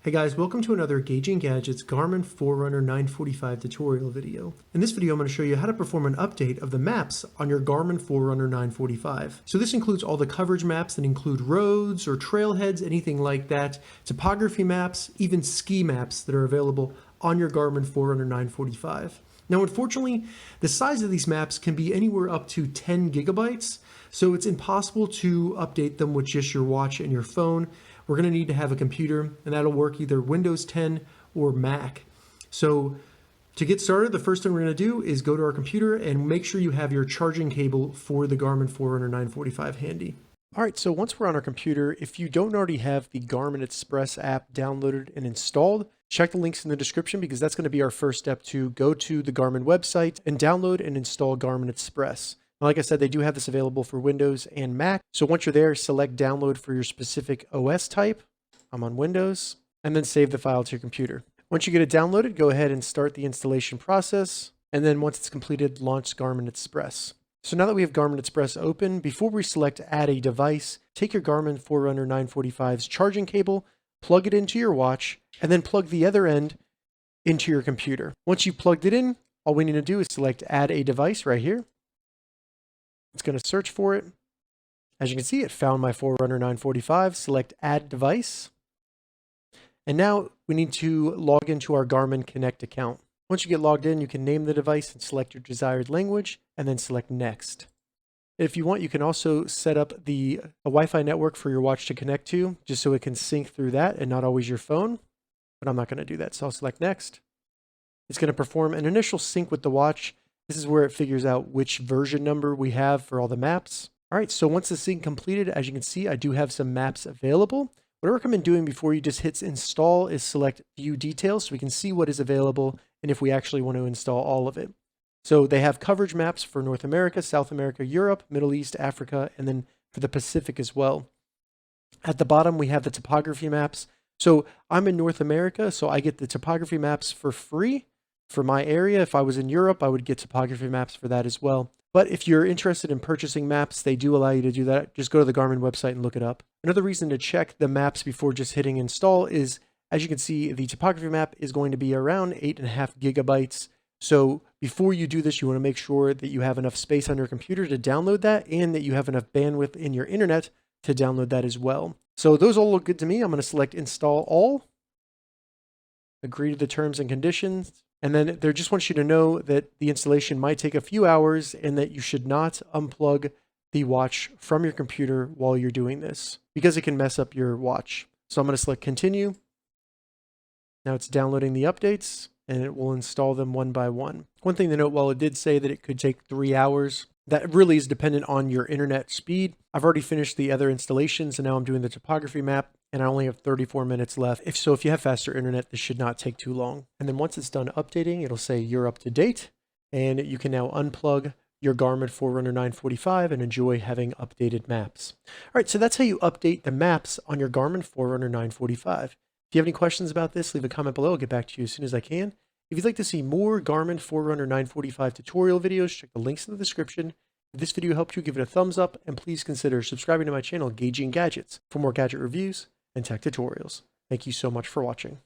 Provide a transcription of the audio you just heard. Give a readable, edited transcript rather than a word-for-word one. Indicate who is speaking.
Speaker 1: Hey guys, welcome to another Gauging Gadgets Garmin Forerunner 945 tutorial video. In this video, I'm going to show you how to perform an update of the maps on your Garmin Forerunner 945. So this includes all the coverage maps that include roads or trailheads, anything like that, topography maps, even ski maps that are available on your Garmin Forerunner 945. Now, unfortunately, the size of these maps can be anywhere up to 10 gigabytes, so it's impossible to update them with just your watch and your phone. We're going to need to have a computer, and that'll work either Windows 10 or Mac. So to get started, the first thing we're going to do is go to our computer and make sure you have your charging cable for the Garmin Forerunner 945 handy. All right, so once we're on our computer, if you don't already have the Garmin Express app downloaded and installed, check the links in the description because that's going to be our first step to go to the Garmin website and download and install Garmin Express. Like I said, they do have this available for Windows and Mac. So once you're there, select download for your specific OS type. I'm on Windows, and then save the file to your computer. Once you get it downloaded, go ahead and start the installation process. And then once it's completed, launch Garmin Express. So now that we have Garmin Express open, before we select add a device, take your Garmin Forerunner 945's charging cable, plug it into your watch, and then plug the other end into your computer. Once you've plugged it in, all we need to do is select add a device right here. It's going to search for it. As you can see, it found my Forerunner 945. Select Add Device. And now we need to log into our Garmin Connect account. Once you get logged in, you can name the device and select your desired language, and then select Next. If you want, you can also set up a Wi-Fi network for your watch to connect to, just so it can sync through that and not always your phone. But I'm not going to do that, so I'll select Next. It's going to perform an initial sync with the watch. This is where it figures out which version number we have for all the maps. All right, so once the sync completed, as you can see, I do have some maps available. What I recommend doing before you just hit install is select view details so we can see what is available and if we actually want to install all of it. So they have coverage maps for North America, South America, Europe, Middle East, Africa, and then for the Pacific as well. At the bottom, we have the topography maps. So I'm in North America, so I get the topography maps for free. For my area, if I was in Europe, I would get topography maps for that as well. But if you're interested in purchasing maps, they do allow you to do that. Just go to the Garmin website and look it up. Another reason to check the maps before just hitting install is, as you can see, the topography map is going to be around 8.5 gigabytes. So before you do this, you want to make sure that you have enough space on your computer to download that and that you have enough bandwidth in your internet to download that as well. So those all look good to me. I'm going to select Install All, agree to the terms and conditions. And then they just want you to know that the installation might take a few hours and that you should not unplug the watch from your computer while you're doing this because it can mess up your watch. So I'm going to select continue. Now it's downloading the updates and it will install them one by one. One thing to note, while it did say that it could take 3 hours, that really is dependent on your internet speed. I've already finished the other installations and now I'm doing the topography map and I only have 34 minutes left. If you have faster internet, this should not take too long. And then once it's done updating, it'll say you're up to date and you can now unplug your Garmin Forerunner 945 and enjoy having updated maps. All right, so that's how you update the maps on your Garmin Forerunner 945. If you have any questions about this, leave a comment below. I'll get back to you as soon as I can. If you'd like to see more Garmin Forerunner 945 tutorial videos, check the links in the description. If this video helped you, give it a thumbs up, and please consider subscribing to my channel, Gauging Gadgets, for more gadget reviews and tech tutorials. Thank you so much for watching.